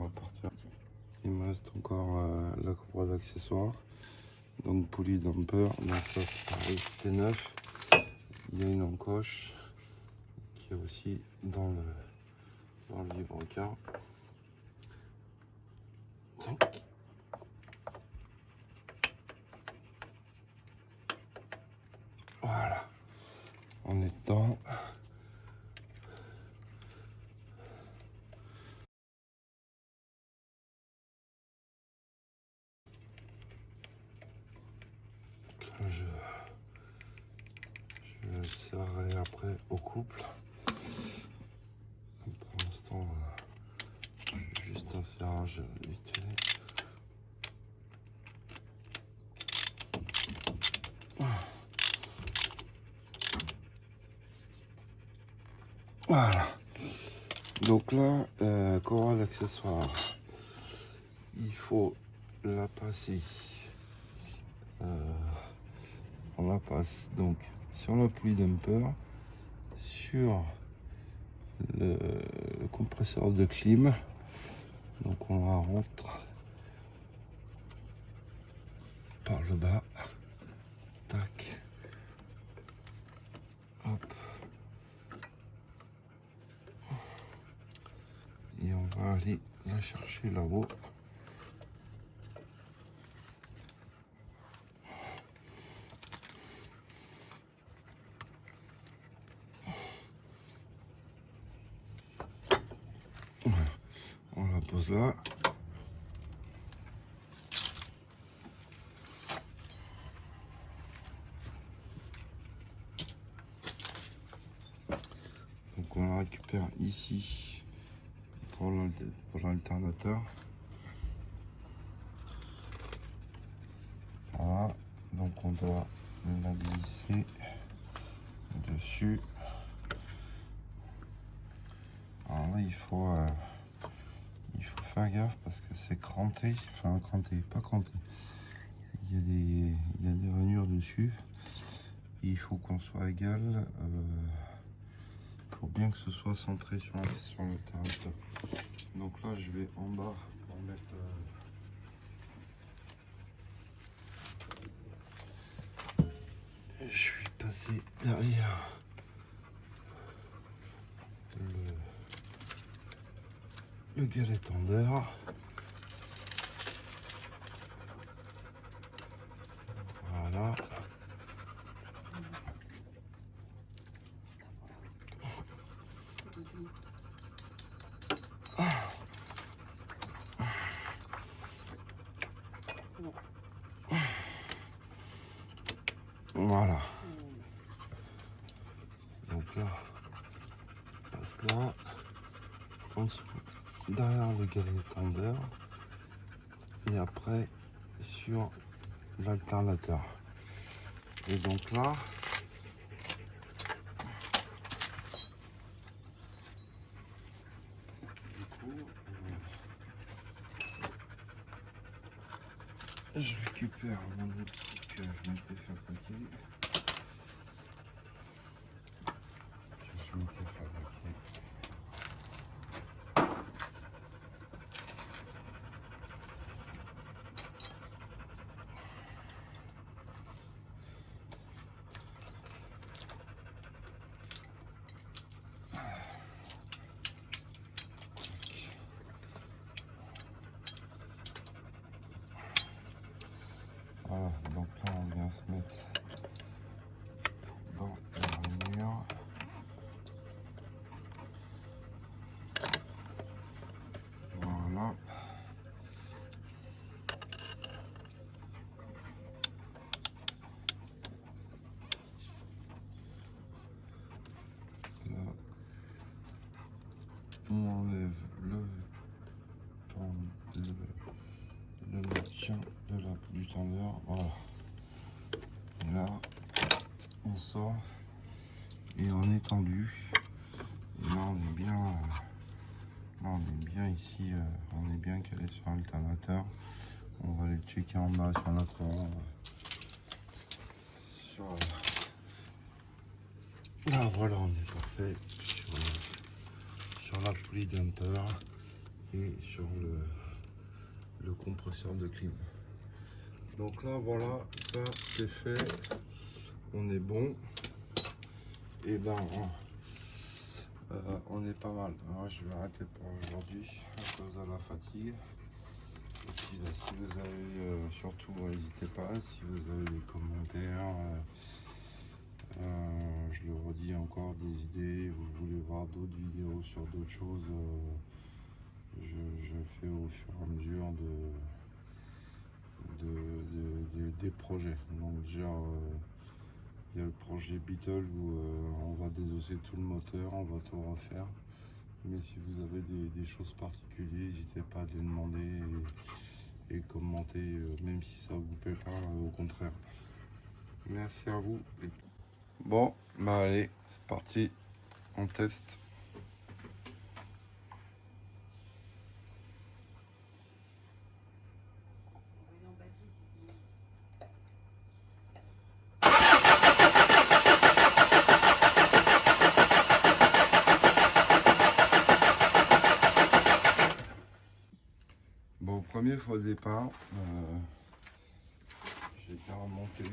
on va partir. Il me reste encore la courroie d'accessoires. Donc poulie damper, donc ça c'est pareil, c'était neuf. Il y a une encoche qui est aussi dans le livre-cas. Voilà, on est dedans. Je le serrerai après au couple. Pour l'instant, juste un serrage vite fait. Voilà. Donc là, courroie d'accessoires. Il faut la passer. On la passe donc sur la poulie damper, sur le compresseur de clim. Donc on la rentre par le bas. Tac. Hop. Et on va aller la chercher là-haut. Voilà. On la pose là. Donc on la récupère ici pour l'alternateur. Voilà, donc on doit la glisser dessus. Alors là il faut faire gaffe parce que c'est cranté, enfin cranté, pas cranté. Il y a des rainures dessus. Et il faut qu'on soit égal. Il faut bien que ce soit centré sur l'alternateur. Donc là je vais en bas pour mettre je suis passé derrière le galet tendeur. Voilà. Voilà. Donc là, on passe là, en dessous, derrière le galet tendeur, et après sur l'alternateur. Et donc là, du coup, je récupère mon outil que je m'étais fabriqué. Voilà, donc là on vient se mettre dans la rainure. Voilà. Là, on enlève le maintien du tendeur. Voilà. Et là, on sort et on est tendu. Et là, on est bien. Là, on est bien ici. On est bien calé sur l'alternateur. On va aller checker en bas sur notre courant. Là, voilà, on est parfait sur la poulie damper. et sur le compresseur de clim. Donc là voilà, ça c'est fait, on est bon. Et ben on est pas mal. Alors, je vais arrêter pour aujourd'hui à cause de la fatigue. Et puis si vous avez surtout n'hésitez pas, si vous avez des commentaires, je le redis encore, des idées, vous voulez voir d'autres vidéos sur d'autres choses, je fais au fur et à mesure des projets. Donc déjà il y a le projet Beetle où on va désosser tout le moteur, on va tout refaire. Mais si vous avez des choses particulières, n'hésitez pas à les demander et commenter, même si ça vous plaît pas, au contraire. Merci à vous. Bon, bah allez, c'est parti, on teste. Bon, premier faux départ, j'ai bien remonté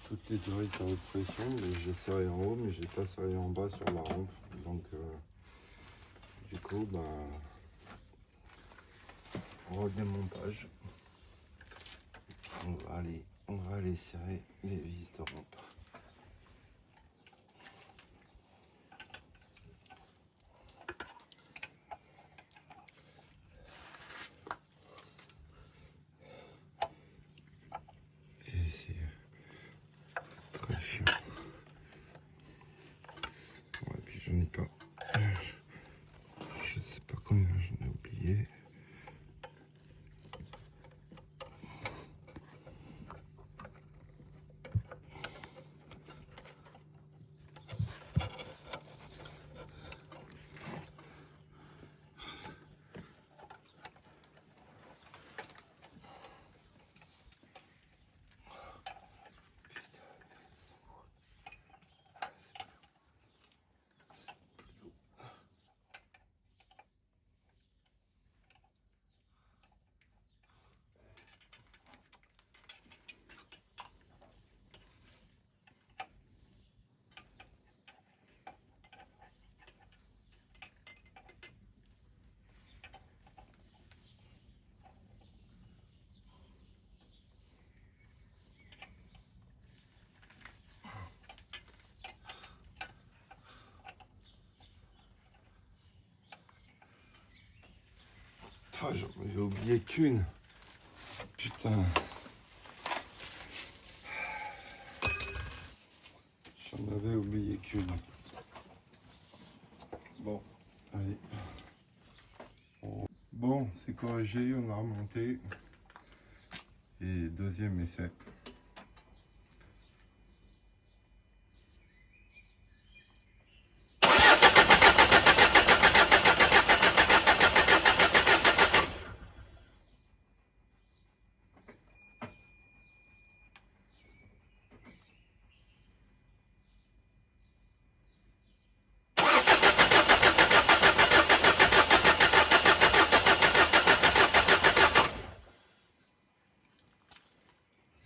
toutes les durées de haute pression, mais j'ai serré en haut, mais j'ai pas serré en bas sur la rampe. Donc du coup, bah, redémontage. On va aller serrer les vis de rampe. Et c'est très chiant. Ouais, puis j'en ai pas. Je sais pas combien j'en ai oublié. Ah, j'en avais oublié qu'une. Putain. J'en avais oublié qu'une. Bon, allez. Bon, c'est corrigé, on a remonté. Et deuxième essai.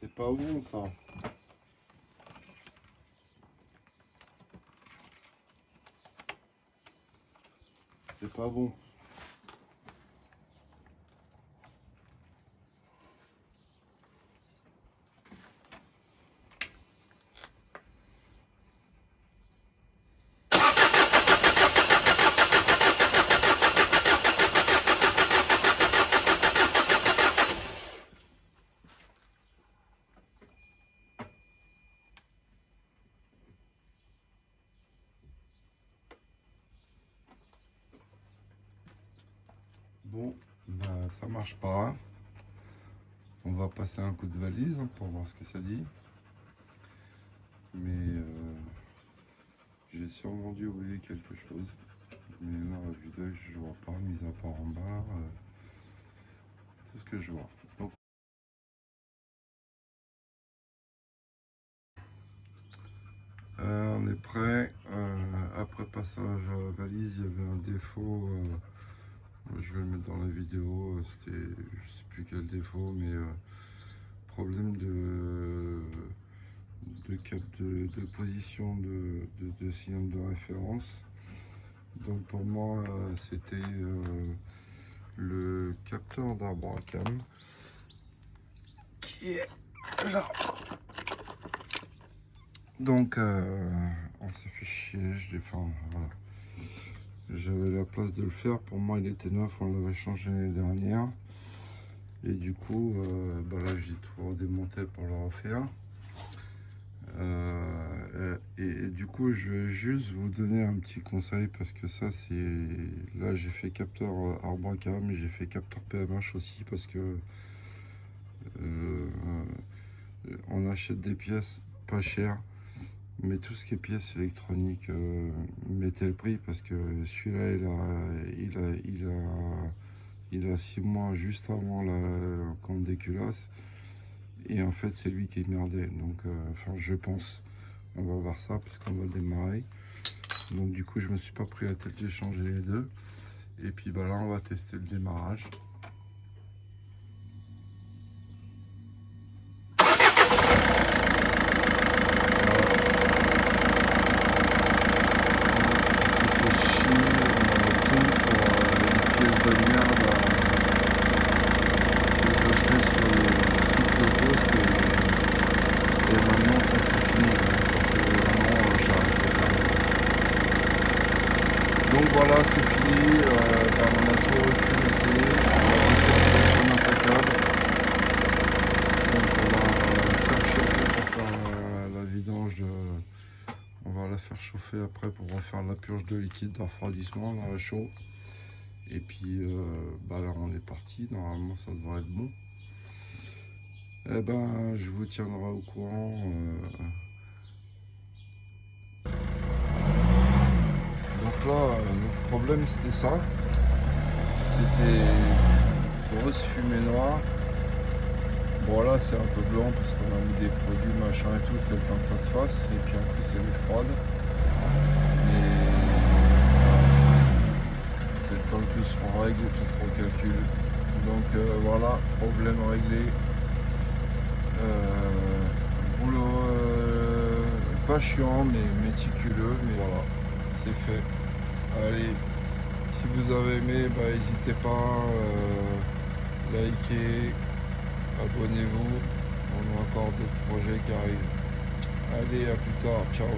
C'est pas bon ça. C'est pas bon. Bon, bah ça marche pas. On va passer un coup de valise pour voir ce que ça dit. Mais j'ai sûrement dû oublier quelque chose. Mais là, à vue d'œil, je vois pas, mis à part en bas, tout ce que je vois. Donc, on est prêt. Après passage à la valise, il y avait un défaut Je vais le mettre dans la vidéo. C'était, je sais plus quel défaut, mais problème de position de cylindre de référence. Donc pour moi, c'était le capteur d'arbre à cam qui est là. Donc on s'est fait chier, voilà. J'avais la place de le faire, pour moi il était neuf, on l'avait changé l'année dernière. Et du coup, là j'ai tout redémonté pour le refaire. Et du coup, je vais juste vous donner un petit conseil parce que ça, c'est. Là, j'ai fait capteur arbre à cam, mais j'ai fait capteur PMH aussi parce que on achète des pièces pas chères, mais tout ce qui est pièces électroniques, mettez le prix parce que celui-là, il a 6 mois juste avant la compte des culasses. Et en fait, c'est lui qui est merdé. Donc, je pense. On va voir ça parce qu'on va démarrer. Donc, du coup, je me suis pas pris la tête, j'ai changé les deux. Et puis, là, on va tester le démarrage. Donc voilà, c'est fini, on a tout reculassé, on a impeccable. Donc on va faire chauffer pour faire la vidange, on va la faire chauffer après pour refaire la purge de liquide de refroidissement dans la chaud. Et puis là on est parti, normalement ça devrait être bon. Eh ben je vous tiendrai au courant. Donc là, le problème c'était ça. C'était grosse fumée noire. Bon là c'est un peu blanc parce qu'on a mis des produits machin et tout, c'est le temps que ça se fasse. Et puis en plus elle est froide. Mais c'est le temps que tout se règle, tout se recalcule. Donc voilà, problème réglé. Boulot pas chiant mais méticuleux, mais voilà, c'est fait. Allez, si vous avez aimé, n'hésitez pas, likez, abonnez-vous, on a encore d'autres projets qui arrivent. Allez, à plus tard, ciao.